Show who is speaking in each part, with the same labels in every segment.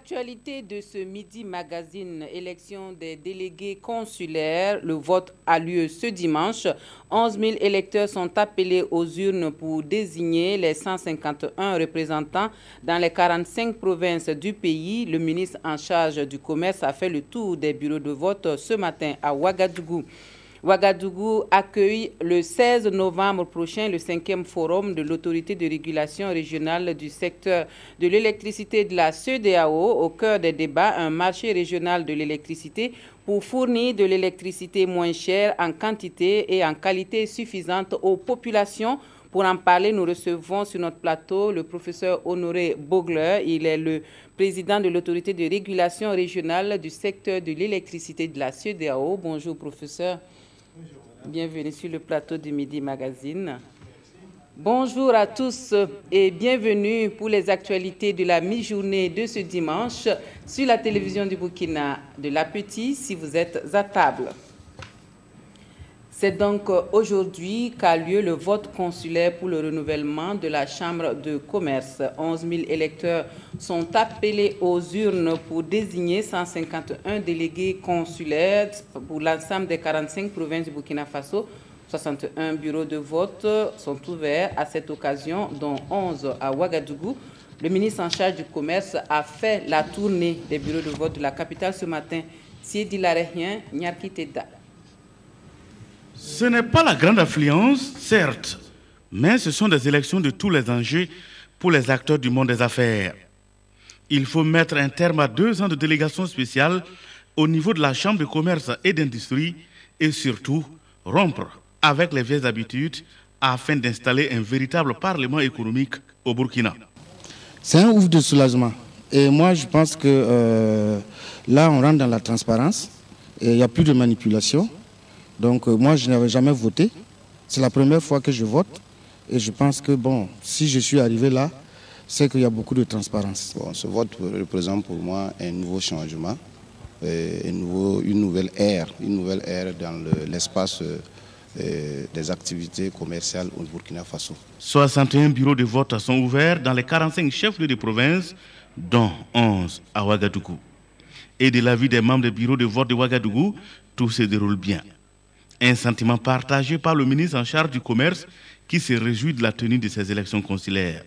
Speaker 1: l'actualité de ce Midi Magazine, élection des délégués consulaires, le vote a lieu ce dimanche. 11 000 électeurs sont appelés aux urnes pour désigner les 151 représentants dans les 45 provinces du pays. Le ministre en charge du commerce a fait le tour des bureaux de vote ce matin à Ouagadougou. Ouagadougou accueille le 16 novembre prochain le 5e forum de l'autorité de régulation régionale du secteur de l'électricité de la CEDEAO. Au cœur des débats, un marché régional de l'électricité pour fournir de l'électricité moins chère en quantité et en qualité suffisante aux populations. Pour en parler, nous recevons sur notre plateau le professeur Honoré Bogler. Il est le président de l'autorité de régulation régionale du secteur de l'électricité de la CEDEAO. Bonjour, professeur. Bienvenue sur le plateau du Midi Magazine. Bonjour à tous et bienvenue pour les actualités de la mi-journée de ce dimanche sur la télévision du Burkina de l'Appétit si vous êtes à table. C'est donc aujourd'hui qu'a lieu le vote consulaire pour le renouvellement de la Chambre de commerce. 11 000 électeurs sont appelés aux urnes pour désigner 151 délégués consulaires pour l'ensemble des 45 provinces du Burkina Faso. 61 bureaux de vote sont ouverts à cette occasion, dont 11 à Ouagadougou. Le ministre en charge du commerce a fait la tournée des bureaux de vote de la capitale ce matin. Siedi Larehien, Nyarki Teda.
Speaker 2: Ce n'est pas la grande affluence, certes, mais ce sont des élections de tous les enjeux pour les acteurs du monde des affaires. Il faut mettre un terme à 2 ans de délégation spéciale au niveau de la Chambre de commerce et d'industrie et surtout rompre avec les vieilles habitudes afin d'installer un véritable parlement économique au Burkina.
Speaker 3: C'est un ouf de soulagement. Et moi, je pense que là, on rentre dans la transparence et il n'y a plus de manipulation. Donc moi, je n'avais jamais voté. C'est la première fois que je vote. Et je pense que, bon, si je suis arrivé là, c'est qu'il y a beaucoup de transparence.
Speaker 4: Bon, ce vote représente pour moi un nouveau changement, une nouvelle ère dans l'espace des activités commerciales au Burkina Faso.
Speaker 2: 61 bureaux de vote sont ouverts dans les 45 chefs-lieux de province, dont 11 à Ouagadougou. Et de l'avis des membres des bureaux de vote de Ouagadougou, tout se déroule bien. Un sentiment partagé par le ministre en charge du commerce qui se réjouit de la tenue de ces élections consulaires.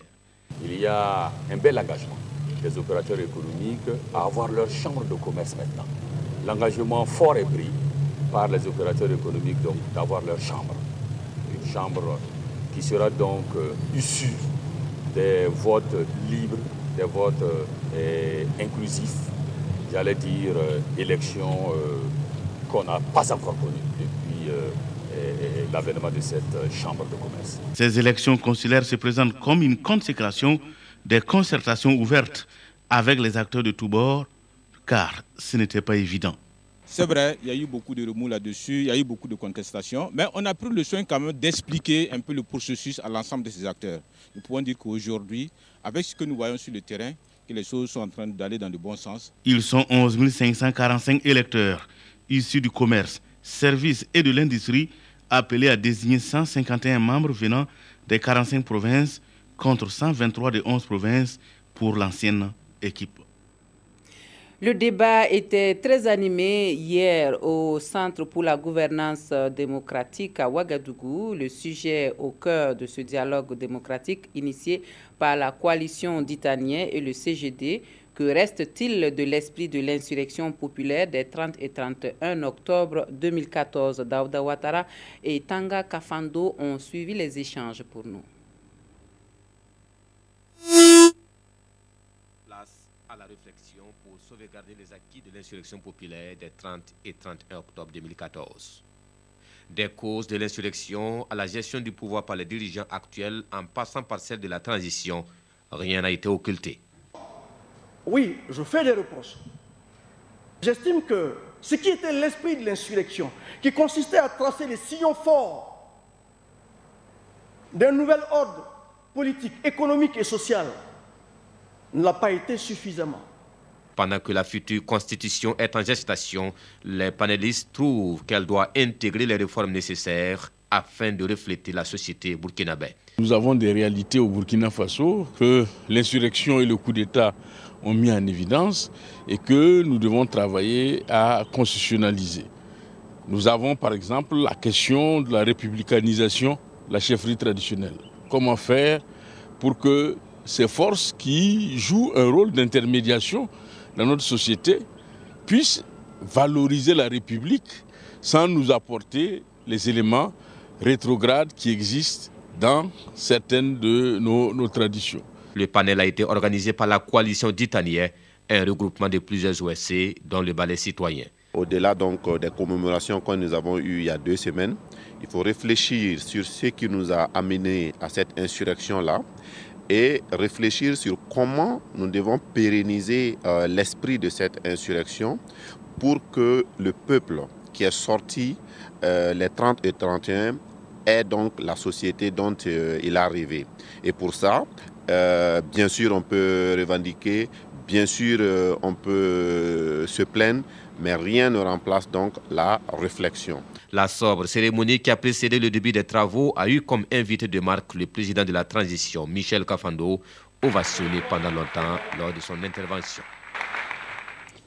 Speaker 5: Il y a un bel engagement des opérateurs économiques à avoir leur chambre de commerce maintenant. L'engagement fort est pris par les opérateurs économiques d'avoir leur chambre. Une chambre qui sera donc issue des votes libres, des votes inclusifs, j'allais dire élections qu'on n'a pas encore connues depuis l'avènement de cette chambre de commerce.
Speaker 2: Ces élections consulaires se présentent comme une consécration des concertations ouvertes avec les acteurs de tous bords, car ce n'était pas évident.
Speaker 6: C'est vrai, il y a eu beaucoup de remous là-dessus, il y a eu beaucoup de contestations, mais on a pris le soin quand même d'expliquer un peu le processus à l'ensemble de ces acteurs. Nous pouvons dire qu'aujourd'hui, avec ce que nous voyons sur le terrain, que les choses sont en train d'aller dans le bon sens.
Speaker 2: Ils sont 11 545 électeurs issus du commerce, services et de l'industrie, appelés à désigner 151 membres venant des 45 provinces contre 123 des 11 provinces pour l'ancienne équipe.
Speaker 1: Le débat était très animé hier au Centre pour la gouvernance démocratique à Ouagadougou. Le sujet au cœur de ce dialogue démocratique initié par la coalition d'Italiens et le CGD. Que reste-t-il de l'esprit de l'insurrection populaire des 30 et 31 octobre 2014? Daouda Ouattara et Tanga Kafando ont suivi les échanges pour nous.
Speaker 7: Place à la réflexion pour sauvegarder les acquis de l'insurrection populaire des 30 et 31 octobre 2014. Des causes de l'insurrection à la gestion du pouvoir par les dirigeants actuels en passant par celle de la transition, rien n'a été occulté.
Speaker 8: Oui, je fais des reproches. J'estime que ce qui était l'esprit de l'insurrection, qui consistait à tracer les sillons forts d'un nouvel ordre politique, économique et social, ne l'a pas été suffisamment.
Speaker 7: Pendant que la future constitution est en gestation, les panélistes trouvent qu'elle doit intégrer les réformes nécessaires afin de refléter la société burkinabé.
Speaker 9: Nous avons des réalités au Burkina Faso que l'insurrection et le coup d'État ont mis en évidence et que nous devons travailler à constitutionnaliser. Nous avons par exemple la question de la républicanisation de la chefferie traditionnelle. Comment faire pour que ces forces qui jouent un rôle d'intermédiation dans notre société puissent valoriser la République sans nous apporter les éléments rétrogrades qui existent dans certaines de nos traditions.
Speaker 7: Le panel a été organisé par la coalition d'Itaniens, un regroupement de plusieurs OSC, dont le Ballet citoyen.
Speaker 10: Au-delà donc des commémorations que nous avons eues il y a 2 semaines, il faut réfléchir sur ce qui nous a amené à cette insurrection-là et réfléchir sur comment nous devons pérenniser l'esprit de cette insurrection pour que le peuple qui est sorti les 30 et 31 ait donc la société dont il a rêvé. Et pour ça, bien sûr, on peut revendiquer, bien sûr, on peut se plaindre, mais rien ne remplace donc la réflexion.
Speaker 7: La sobre cérémonie qui a précédé le début des travaux a eu comme invité de marque le président de la transition, Michel Kafando, ovationné pendant longtemps lors de son intervention.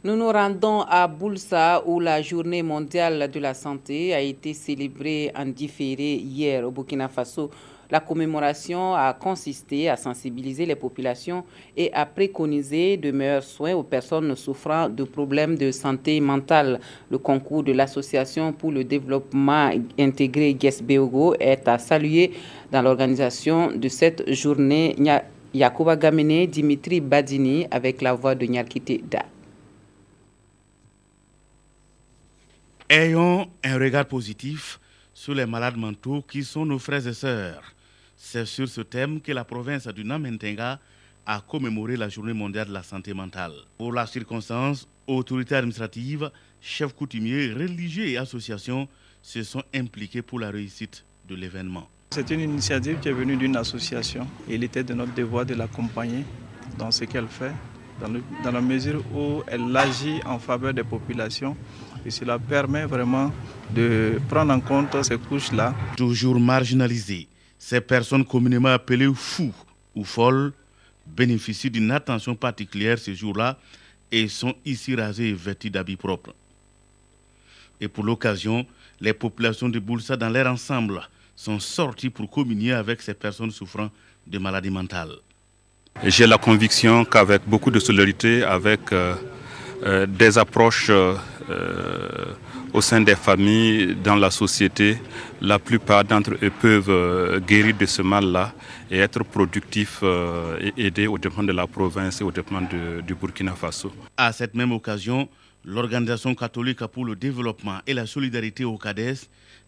Speaker 1: Nous nous rendons à Boulsa où la journée mondiale de la santé a été célébrée en différé hier au Burkina Faso. La commémoration a consisté à sensibiliser les populations et à préconiser de meilleurs soins aux personnes souffrant de problèmes de santé mentale. Le concours de l'Association pour le développement intégré GES-Beogo est à saluer dans l'organisation de cette journée. Yacouba Gamene, Dimitri Badini avec la voix de Nyarkite Da.
Speaker 2: Ayons un regard positif sur les malades mentaux qui sont nos frères et sœurs. C'est sur ce thème que la province du Namentenga a commémoré la Journée mondiale de la santé mentale. Pour la circonstance, autorités administratives, chefs coutumiers, religieux et associations se sont impliqués pour la réussite de l'événement.
Speaker 11: C'est une initiative qui est venue d'une association. Il était de notre devoir de l'accompagner dans ce qu'elle fait, dans la mesure où elle agit en faveur des populations. Et cela permet vraiment de prendre en compte ces couches-là.
Speaker 2: Toujours marginalisées, ces personnes communément appelées fous ou folles bénéficient d'une attention particulière ce jour-là et sont ici rasées et vêtues d'habits propres. Et pour l'occasion, les populations de Boulsa dans leur ensemble sont sorties pour communier avec ces personnes souffrant de maladies mentales.
Speaker 12: J'ai la conviction qu'avec beaucoup de solidarité, avec des approches au sein des familles, dans la société, la plupart d'entre eux peuvent guérir de ce mal-là et être productifs et aider au développement de la province et au développement du Burkina Faso.
Speaker 2: À cette même occasion, l'Organisation catholique pour le développement et la solidarité au CADES,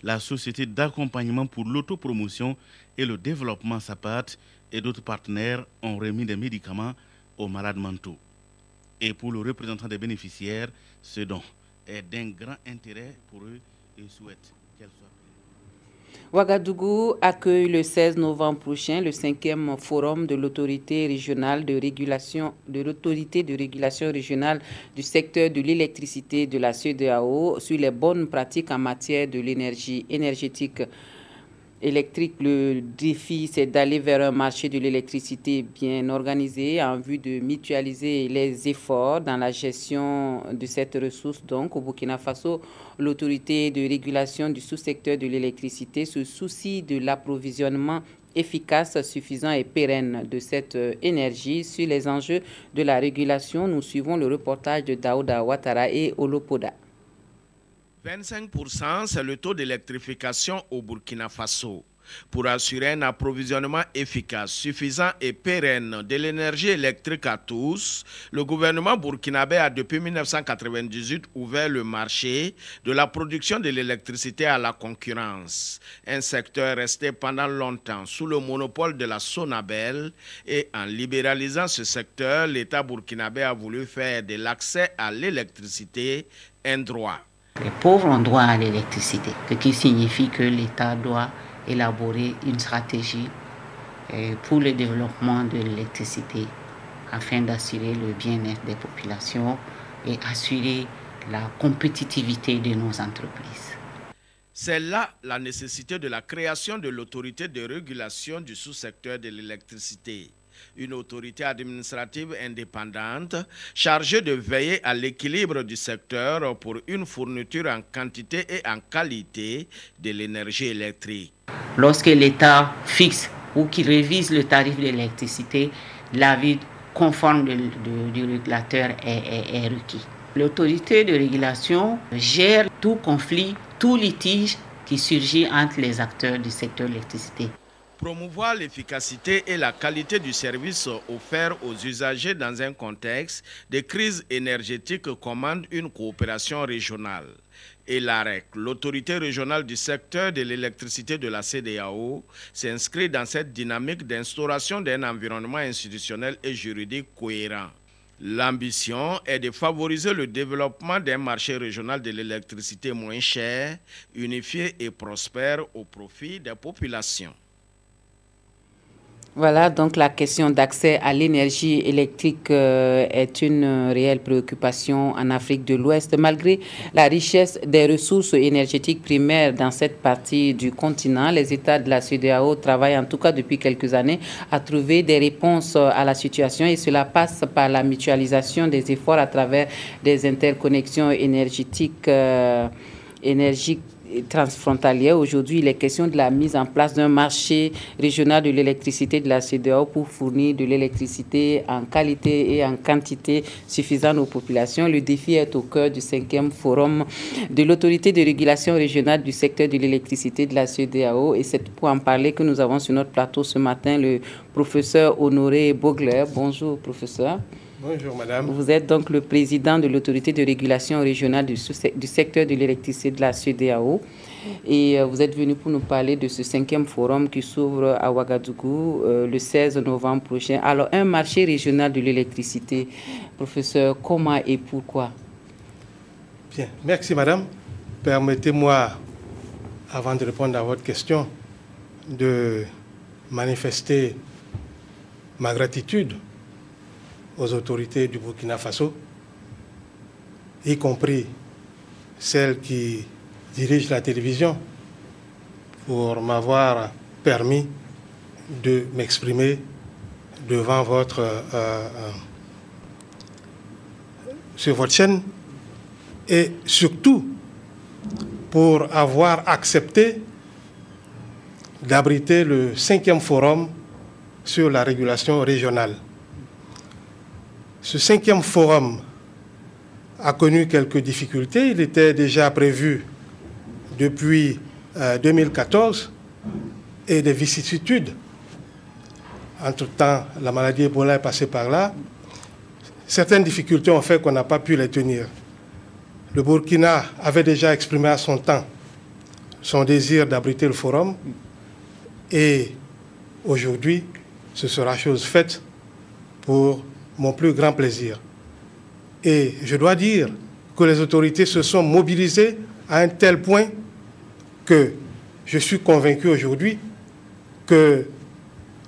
Speaker 2: la Société d'accompagnement pour l'autopromotion et le développement SAPAT et d'autres partenaires ont remis des médicaments aux malades mentaux. Et pour le représentant des bénéficiaires, ce don est d'un grand intérêt pour eux et souhaitent qu'elle soit prise.
Speaker 1: Ouagadougou accueille le 16 novembre prochain le 5e forum de l'autorité régionale de régulation régionale du secteur de l'électricité de la CEDEAO sur les bonnes pratiques en matière de l'énergie énergétique électrique. Le défi, c'est d'aller vers un marché de l'électricité bien organisé en vue de mutualiser les efforts dans la gestion de cette ressource. Donc, au Burkina Faso, l'autorité de régulation du sous-secteur de l'électricité se soucie de l'approvisionnement efficace, suffisant et pérenne de cette énergie. Sur les enjeux de la régulation, nous suivons le reportage de Daouda Ouattara et Olopoda.
Speaker 13: 25%, c'est le taux d'électrification au Burkina Faso. Pour assurer un approvisionnement efficace, suffisant et pérenne de l'énergie électrique à tous, le gouvernement burkinabé a depuis 1998 ouvert le marché de la production de l'électricité à la concurrence. Un secteur resté pendant longtemps sous le monopole de la Sonabel et en libéralisant ce secteur, l'État burkinabé a voulu faire de l'accès à l'électricité un droit.
Speaker 14: Les pauvres ont droit à l'électricité, ce qui signifie que l'État doit élaborer une stratégie pour le développement de l'électricité afin d'assurer le bien-être des populations et assurer la compétitivité de nos entreprises.
Speaker 13: C'est là la nécessité de la création de l'autorité de régulation du sous-secteur de l'électricité. une autorité administrative indépendante chargée de veiller à l'équilibre du secteur pour une fourniture en quantité et en qualité de l'énergie électrique.
Speaker 14: Lorsque l'État fixe ou qu'il révise le tarif de l'électricité, l'avis conforme du régulateur est requis. L'autorité de régulation gère tout conflit, tout litige qui surgit entre les acteurs du secteur de l'électricité.
Speaker 13: Promouvoir l'efficacité et la qualité du service offert aux usagers dans un contexte de crise énergétique commande une coopération régionale. Et l'AREC, l'autorité régionale du secteur de l'électricité de la CEDEAO, s'inscrit dans cette dynamique d'instauration d'un environnement institutionnel et juridique cohérent. L'ambition est de favoriser le développement d'un marché régional de l'électricité moins cher, unifié et prospère au profit des populations.
Speaker 1: Voilà, donc la question d'accès à l'énergie électrique est une réelle préoccupation en Afrique de l'Ouest. Malgré la richesse des ressources énergétiques primaires dans cette partie du continent, les États de la CEDEAO travaillent en tout cas depuis quelques années à trouver des réponses à la situation et cela passe par la mutualisation des efforts à travers des interconnexions énergétiques transfrontalière. Aujourd'hui, il est question de la mise en place d'un marché régional de l'électricité de la CEDEAO pour fournir de l'électricité en qualité et en quantité suffisante aux populations. Le défi est au cœur du 5e forum de l'autorité de régulation régionale du secteur de l'électricité de la CEDEAO. Et c'est pour en parler que nous avons sur notre plateau ce matin le professeur Honoré Bogler. Bonjour, professeur.
Speaker 15: Bonjour, madame.
Speaker 1: Vous êtes donc le président de l'autorité de régulation régionale du secteur de l'électricité de la CEDEAO. Et vous êtes venu pour nous parler de ce 5e forum qui s'ouvre à Ouagadougou le 16 novembre prochain. Alors, un marché régional de l'électricité, professeur, comment et pourquoi?
Speaker 15: Bien, merci, madame. Permettez-moi, avant de répondre à votre question, de manifester ma gratitude aux autorités du Burkina Faso, y compris celles qui dirigent la télévision, pour m'avoir permis de m'exprimer devant sur votre chaîne et surtout pour avoir accepté d'abriter le 5e forum sur la régulation régionale. Ce 5e forum a connu quelques difficultés. Il était déjà prévu depuis 2014 et des vicissitudes. Entre-temps, la maladie Ebola est passée par là. Certaines difficultés ont fait qu'on n'a pas pu les tenir. Le Burkina avait déjà exprimé à son temps son désir d'abriter le forum et aujourd'hui, ce sera chose faite pour mon plus grand plaisir. Et je dois dire que les autorités se sont mobilisées à un tel point que je suis convaincu aujourd'hui que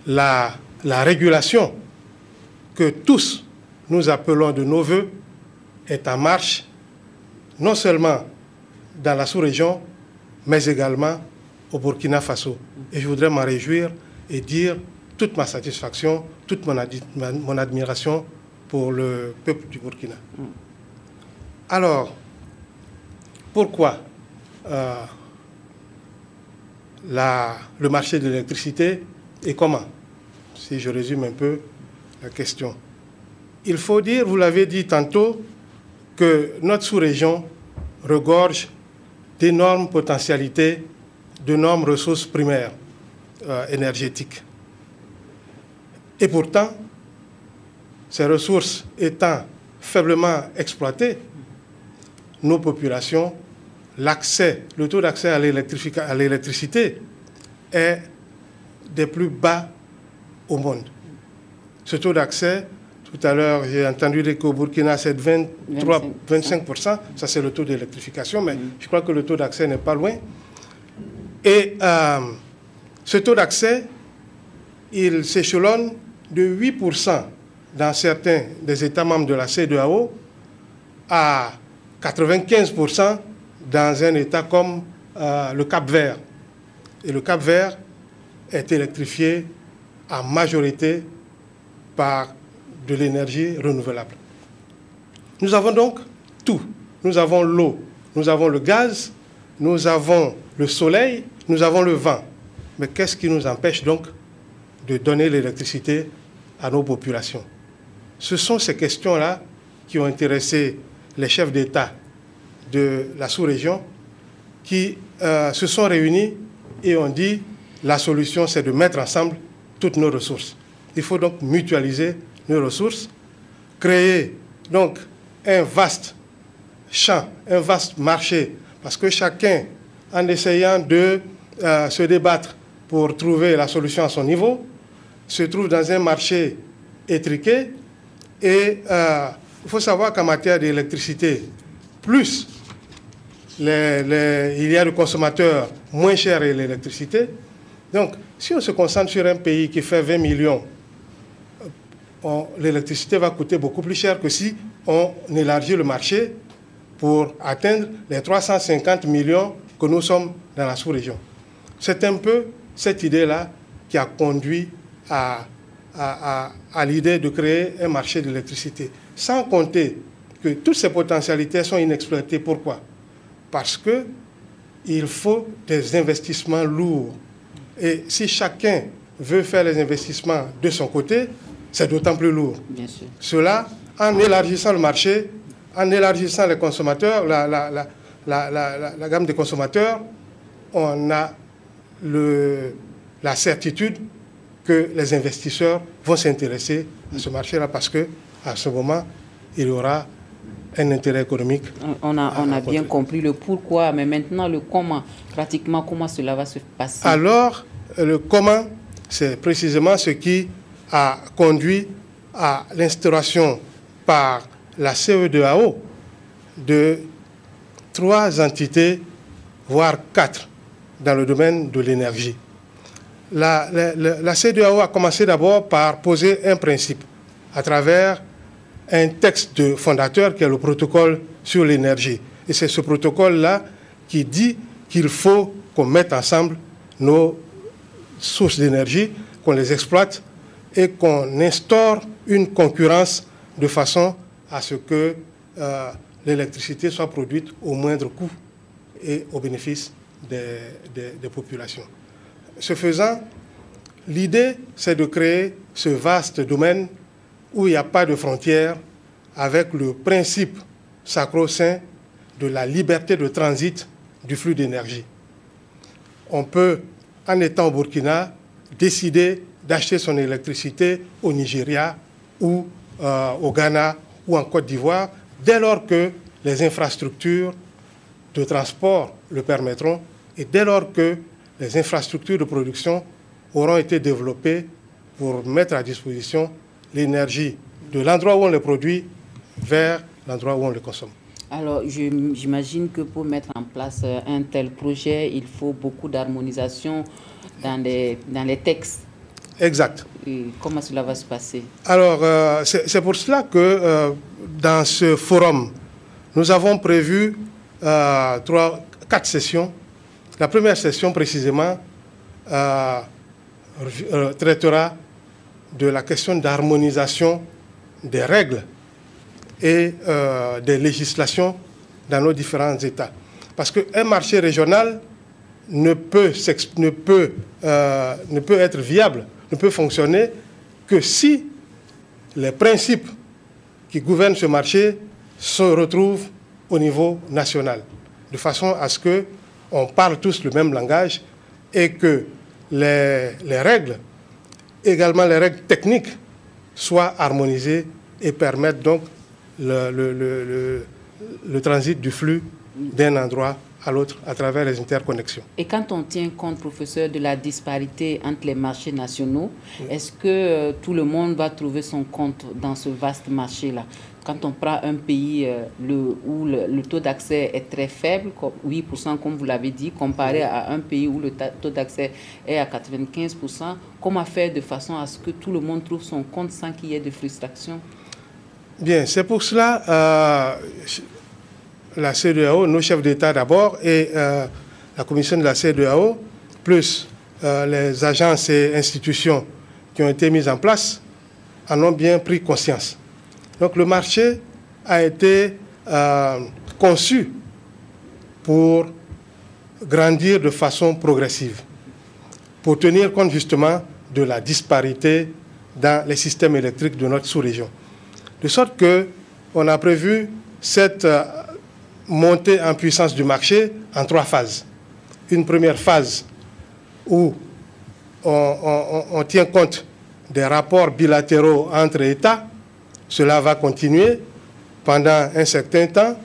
Speaker 15: la régulation que tous nous appelons de nos voeux est en marche, non seulement dans la sous-région, mais également au Burkina Faso. Et je voudrais m'en réjouir et dire toute ma satisfaction, toute mon admiration pour le peuple du Burkina. Alors, pourquoi le marché de l'électricité et comment? Si je résume un peu la question. Il faut dire, vous l'avez dit tantôt, que notre sous-région regorge d'énormes potentialités, d'énormes ressources primaires énergétiques. Et pourtant, ces ressources étant faiblement exploitées, nos populations, le taux d'accès à l'électricité est des plus bas au monde. Ce taux d'accès, tout à l'heure, j'ai entendu dire qu'au Burkina, c'est 25%, ça c'est le taux d'électrification, mais je crois que le taux d'accès n'est pas loin. Et ce taux d'accès, il s'échelonne de 8% dans certains des États membres de la CEDEAO à 95% dans un État comme le Cap-Vert. Et le Cap-Vert est électrifié en majorité par de l'énergie renouvelable. Nous avons donc tout. Nous avons l'eau, nous avons le gaz, nous avons le soleil, nous avons le vent. Mais qu'est-ce qui nous empêche donc de donner l'électricité à nos populations? Ce sont ces questions-là qui ont intéressé les chefs d'État de la sous-région qui se sont réunis et ont dit la solution, c'est de mettre ensemble toutes nos ressources. Il faut donc mutualiser nos ressources, créer donc un vaste champ, un vaste marché, parce que chacun, en essayant de se débattre pour trouver la solution à son niveau, se trouve dans un marché étriqué. Et il faut savoir qu'en matière d'électricité, plus il y a de consommateurs, moins cher est l'électricité. Donc, si on se concentre sur un pays qui fait 20 millions, l'électricité va coûter beaucoup plus cher que si on élargit le marché pour atteindre les 350 millions que nous sommes dans la sous-région. C'est un peu cette idée-là qui a conduit à l'idée de créer un marché de l'électricité. Sans compter que toutes ces potentialités sont inexploitées. Pourquoi? Parce qu'il faut des investissements lourds. Et si chacun veut faire les investissements de son côté, c'est d'autant plus lourd.
Speaker 1: Bien sûr.
Speaker 15: Cela, en élargissant le marché, en élargissant les consommateurs, la gamme des consommateurs, on a la certitude que les investisseurs vont s'intéresser à ce marché-là parce qu'à ce moment, il y aura un intérêt économique.
Speaker 1: On a bien compris le pourquoi, mais maintenant le comment, pratiquement comment cela va se passer.
Speaker 15: Alors, le comment, c'est précisément ce qui a conduit à l'instauration par la CEDEAO de 3 entités, voire 4, dans le domaine de l'énergie. La CEDEAO a commencé d'abord par poser un principe à travers un texte de fondateur qui est le protocole sur l'énergie. Et c'est ce protocole-là qui dit qu'il faut qu'on mette ensemble nos sources d'énergie, qu'on les exploite et qu'on instaure une concurrence de façon à ce que l'électricité soit produite au moindre coût et au bénéfice des populations. Ce faisant, l'idée, c'est de créer ce vaste domaine où il n'y a pas de frontières, avec le principe sacro-saint de la liberté de transit du flux d'énergie. On peut, en étant au Burkina, décider d'acheter son électricité au Nigeria ou au Ghana ou en Côte d'Ivoire, dès lors que les infrastructures de transport le permettront et dès lors que les infrastructures de production auront été développées pour mettre à disposition l'énergie de l'endroit où on les produit vers l'endroit où on les consomme.
Speaker 1: Alors, j'imagine que pour mettre en place un tel projet, il faut beaucoup d'harmonisation dans les textes.
Speaker 15: Exact.
Speaker 1: Et comment cela va se passer?
Speaker 15: Alors, c'est pour cela que dans ce forum, nous avons prévu 4 sessions. La première session, précisément, traitera de la question d'harmonisation des règles et des législations dans nos différents États. Parce qu'un marché régional ne peut être viable, ne peut fonctionner que si les principes qui gouvernent ce marché se retrouvent au niveau national, de façon à ce qu'on parle tous le même langage et que les règles, également les règles techniques, soient harmonisées et permettent donc le transit du flux d'un endroit à l'autre à travers les interconnexions.
Speaker 1: Et quand on tient compte, professeur, de la disparité entre les marchés nationaux, est-ce que tout le monde va trouver son compte dans ce vaste marché-là? Quand on prend un pays où le taux d'accès est très faible, 8% comme vous l'avez dit, comparé à un pays où le taux d'accès est à 95%, comment faire de façon à ce que tout le monde trouve son compte sans qu'il y ait de frustration?
Speaker 15: Bien, c'est pour cela la CEDEAO, nos chefs d'État d'abord, et la commission de la CEDEAO, plus les agences et institutions qui ont été mises en place, en ont bien pris conscience. Donc le marché a été conçu pour grandir de façon progressive, pour tenir compte justement de la disparité dans les systèmes électriques de notre sous-région. De sorte qu'on a prévu cette montée en puissance du marché en 3 phases. Une première phase où on tient compte des rapports bilatéraux entre États. Cela va continuer pendant un certain temps.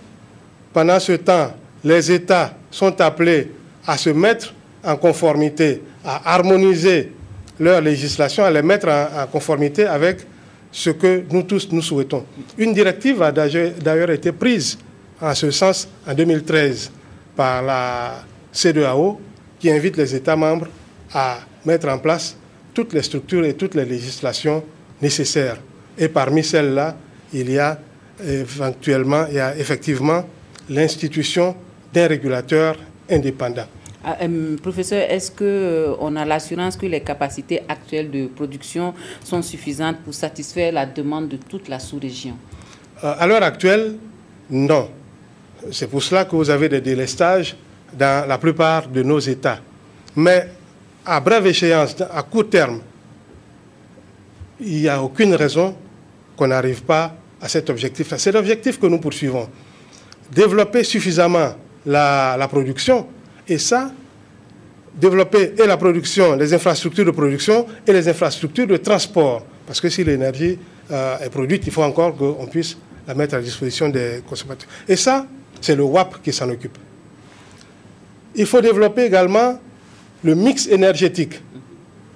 Speaker 15: Pendant ce temps, les États sont appelés à se mettre en conformité, à harmoniser leur législation, à les mettre en conformité avec ce que nous tous nous souhaitons. Une directive a d'ailleurs été prise en ce sens en 2013 par la CEDEAO qui invite les États membres à mettre en place toutes les structures et toutes les législations nécessaires. Et parmi celles-là, il y a effectivement l'institution d'un régulateur indépendant.
Speaker 1: Professeur, est-ce qu'on a l'assurance que les capacités actuelles de production sont suffisantes pour satisfaire la demande de toute la sous-région?
Speaker 15: À l'heure actuelle, non. C'est pour cela que vous avez des délestages dans la plupart de nos États. Mais à brève échéance, à court terme, il n'y a aucune raison qu'on n'arrive pas à cet objectif. C'est l'objectif que nous poursuivons. Développer suffisamment la production, et ça, développer et la production, les infrastructures de production et les infrastructures de transport. Parce que si l'énergie est produite, il faut encore qu'on puisse la mettre à disposition des consommateurs. Et ça, c'est le WAP qui s'en occupe. Il faut développer également le mix énergétique.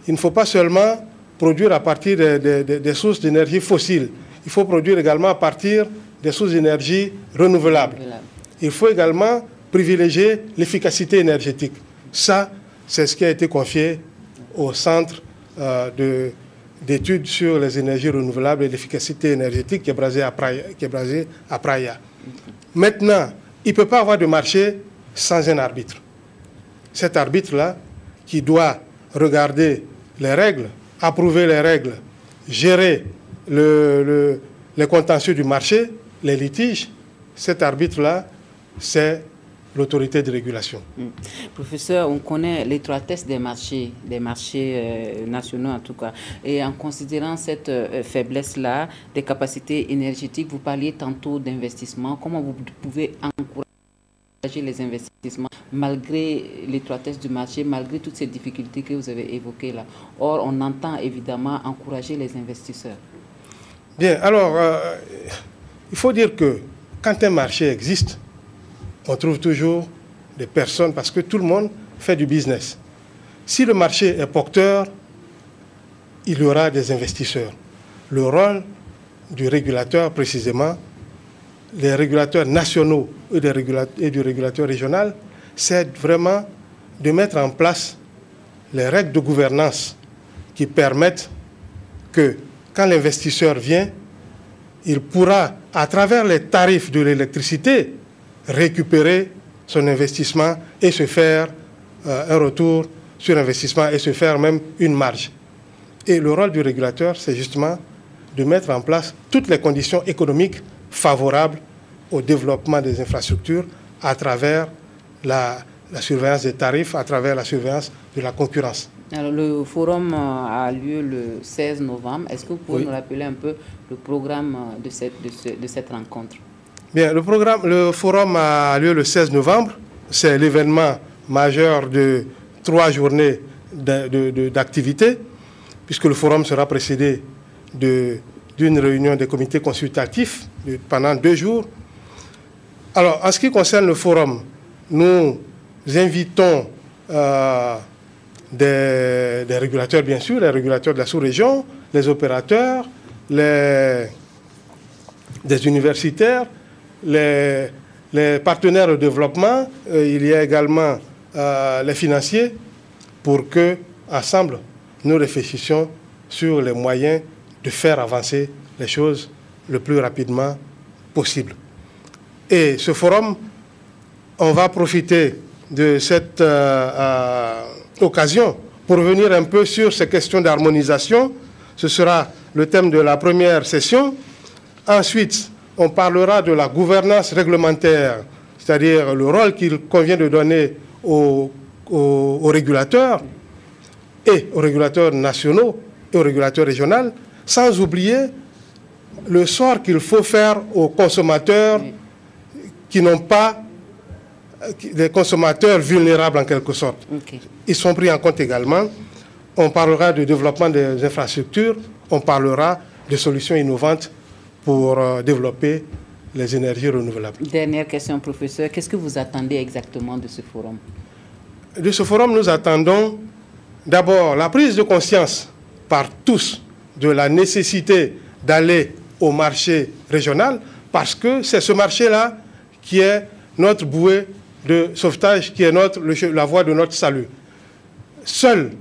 Speaker 15: Il ne faut pas seulement produire à partir des sources d'énergie fossiles. Il faut produire également à partir des sources d'énergie renouvelables. Il faut également privilégier l'efficacité énergétique. Ça, c'est ce qui a été confié au Centre d'études sur les énergies renouvelables et l'efficacité énergétique qui est basé à Praia. Maintenant, il ne peut pas avoir de marché sans un arbitre. Cet arbitre-là, qui doit regarder les règles, approuver les règles, gérer les contentieux du marché, les litiges, cet arbitre-là, c'est l'autorité de régulation.
Speaker 1: Professeur, on connaît l'étroitesse des marchés nationaux en tout cas. Et en considérant cette faiblesse-là des capacités énergétiques, vous parliez tantôt d'investissement. Comment vous pouvez encourager les investissements malgré l'étroitesse du marché, malgré toutes ces difficultés que vous avez évoquées là? Or, on entend évidemment encourager les investisseurs.
Speaker 15: Bien, alors, il faut dire que quand un marché existe, on trouve toujours des personnes, parce que tout le monde fait du business. Si le marché est porteur, il y aura des investisseurs. Le rôle du régulateur, précisément, les régulateurs nationaux et du régulateur régional, c'est vraiment de mettre en place les règles de gouvernance qui permettent que, quand l'investisseur vient, il pourra, à travers les tarifs de l'électricité, récupérer son investissement et se faire un retour sur investissement et se faire même une marge. Et le rôle du régulateur, c'est justement de mettre en place toutes les conditions économiques favorables au développement des infrastructures à travers la surveillance des tarifs, à travers la surveillance de la concurrence.
Speaker 1: Alors, le forum a lieu le 16 novembre. Est-ce que vous pouvez nous rappeler un peu le programme de cette rencontre?
Speaker 15: Bien, le forum a lieu le 16 novembre. C'est l'événement majeur de 3 journées d'activité, puisque le forum sera précédé d'une réunion des comités consultatifs pendant 2 jours. Alors, en ce qui concerne le forum, nous invitons des régulateurs, bien sûr, les régulateurs de la sous-région, les opérateurs, des universitaires, les partenaires de développement, il y a également les financiers, pour que, ensemble, nous réfléchissions sur les moyens de faire avancer les choses le plus rapidement possible. Et ce forum, on va profiter de cette occasion pour revenir un peu sur ces questions d'harmonisation. Ce sera le thème de la première session. Ensuite, on parlera de la gouvernance réglementaire, c'est-à-dire le rôle qu'il convient de donner aux régulateurs et aux régulateurs nationaux et aux régulateurs régionaux, sans oublier le sort qu'il faut faire aux consommateurs qui n'ont pas, des consommateurs vulnérables en quelque sorte. Ils sont pris en compte également. On parlera du développement des infrastructures, on parlera de solutions innovantes pour développer les énergies renouvelables.
Speaker 1: Dernière question, professeur. Qu'est-ce que vous attendez exactement de ce forum?
Speaker 15: De ce forum, nous attendons d'abord la prise de conscience par tous de la nécessité d'aller au marché régional, parce que c'est ce marché-là qui est notre bouée de sauvetage, qui est la voie de notre salut. Seul,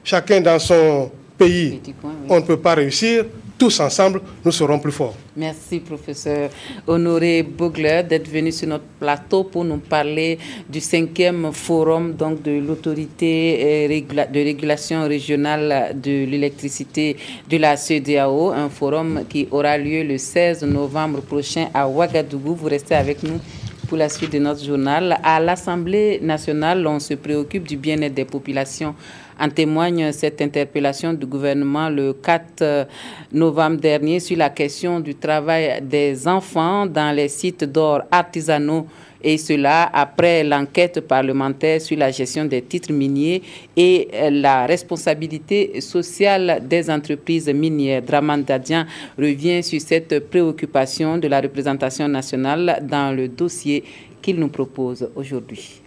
Speaker 15: chacun dans son pays, on ne peut pas réussir. Tous ensemble, nous serons plus forts.
Speaker 1: Merci, professeur Honoré Bogler, d'être venu sur notre plateau pour nous parler du 5e forum donc, de l'autorité de régulation régionale de l'électricité de la CEDEAO, un forum qui aura lieu le 16 novembre prochain à Ouagadougou. Vous restez avec nous pour la suite de notre journal. À l'Assemblée nationale, on se préoccupe du bien-être des populations. En témoigne cette interpellation du gouvernement le 4 novembre dernier sur la question du travail des enfants dans les sites d'or artisanaux, et cela après l'enquête parlementaire sur la gestion des titres miniers et la responsabilité sociale des entreprises minières. Dramane Dadian revient sur cette préoccupation de la représentation nationale dans le dossier qu'il nous propose aujourd'hui.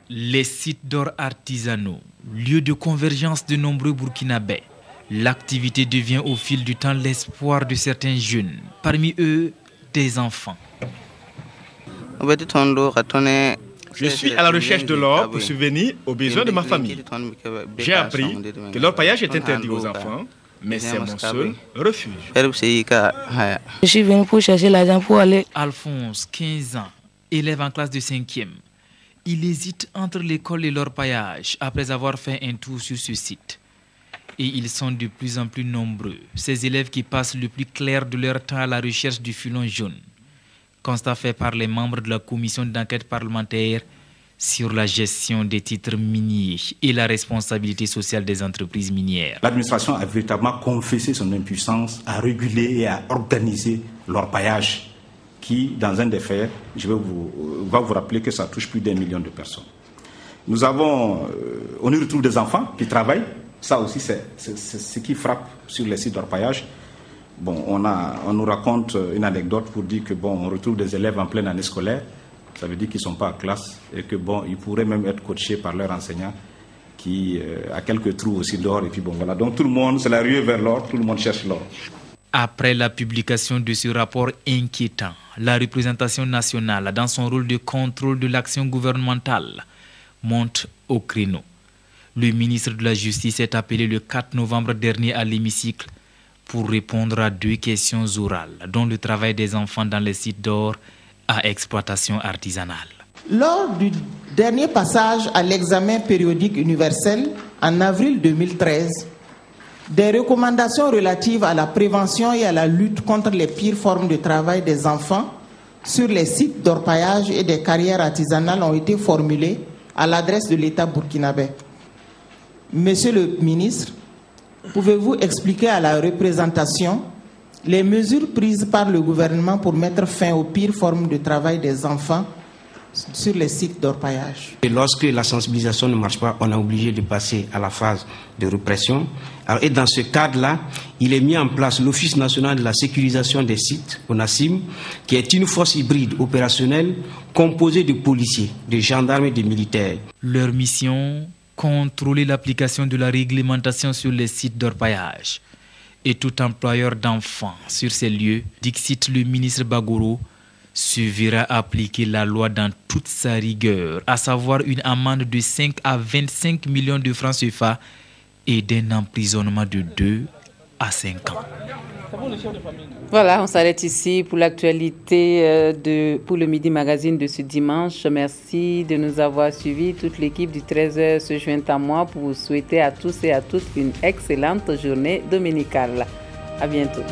Speaker 16: Les sites d'or artisanaux, lieu de convergence de nombreux Burkinabés. L'activité devient au fil du temps l'espoir de certains jeunes, parmi eux des enfants.
Speaker 17: Je suis à la recherche de l'or pour subvenir aux besoins de ma famille. J'ai appris que l'orpaillage est interdit aux enfants, mais c'est mon seul refuge.
Speaker 18: Je suis venu pour chercher l'argent pour aller.
Speaker 16: Alphonse, 15 ans, élève en classe de 5e. Il hésite entre l'école et l'orpaillage après avoir fait un tour sur ce site. Et ils sont de plus en plus nombreux, ces élèves qui passent le plus clair de leur temps à la recherche du filon jaune. Constat fait par les membres de la commission d'enquête parlementaire sur la gestion des titres miniers et la responsabilité sociale des entreprises minières.
Speaker 19: L'administration a véritablement confessé son impuissance à réguler et à organiser l'orpaillage, qui, dans un des faits, je vais vous rappeler que ça touche plus d'1 million de personnes. On y retrouve des enfants qui travaillent. Ça aussi, c'est ce qui frappe sur les sites d'orpaillage. Bon, on nous raconte une anecdote pour dire que on retrouve des élèves en pleine année scolaire. Ça veut dire qu'ils ne sont pas en classe et que ils pourraient même être coachés par leur enseignant qui a quelques trous aussi d'or. Et puis voilà. Donc tout le monde, c'est la ruée vers l'or, tout le monde cherche l'or.
Speaker 16: Après la publication de ce rapport inquiétant, la représentation nationale, dans son rôle de contrôle de l'action gouvernementale, monte au créneau. Le ministre de la Justice est appelé le 4 novembre dernier à l'hémicycle pour répondre à 2 questions orales, dont le travail des enfants dans les sites d'or à exploitation artisanale.
Speaker 20: Lors du dernier passage à l'examen périodique universel en avril 2013, des recommandations relatives à la prévention et à la lutte contre les pires formes de travail des enfants sur les sites d'orpaillage et des carrières artisanales ont été formulées à l'adresse de l'État burkinabé. Monsieur le ministre, pouvez-vous expliquer à la représentation les mesures prises par le gouvernement pour mettre fin aux pires formes de travail des enfants sur les sites d'orpaillage?
Speaker 21: Et lorsque la sensibilisation ne marche pas, on est obligé de passer à la phase de répression. Et dans ce cadre-là, il est mis en place l'Office national de la sécurisation des sites, ONASIM, qui est une force hybride opérationnelle composée de policiers, de gendarmes et de militaires.
Speaker 16: Leur mission, contrôler l'application de la réglementation sur les sites d'orpaillage. Et tout employeur d'enfants sur ces lieux, dixit le ministre Bagoro, se verra appliquer la loi dans toute sa rigueur, à savoir une amende de 5 à 25 millions de francs CFA et d'un emprisonnement de 2 à 5 ans.
Speaker 1: Voilà, on s'arrête ici pour l'actualité pour le Midi Magazine de ce dimanche. Merci de nous avoir suivis. Toute l'équipe du 13h se joint à moi pour vous souhaiter à tous et à toutes une excellente journée dominicale. À bientôt.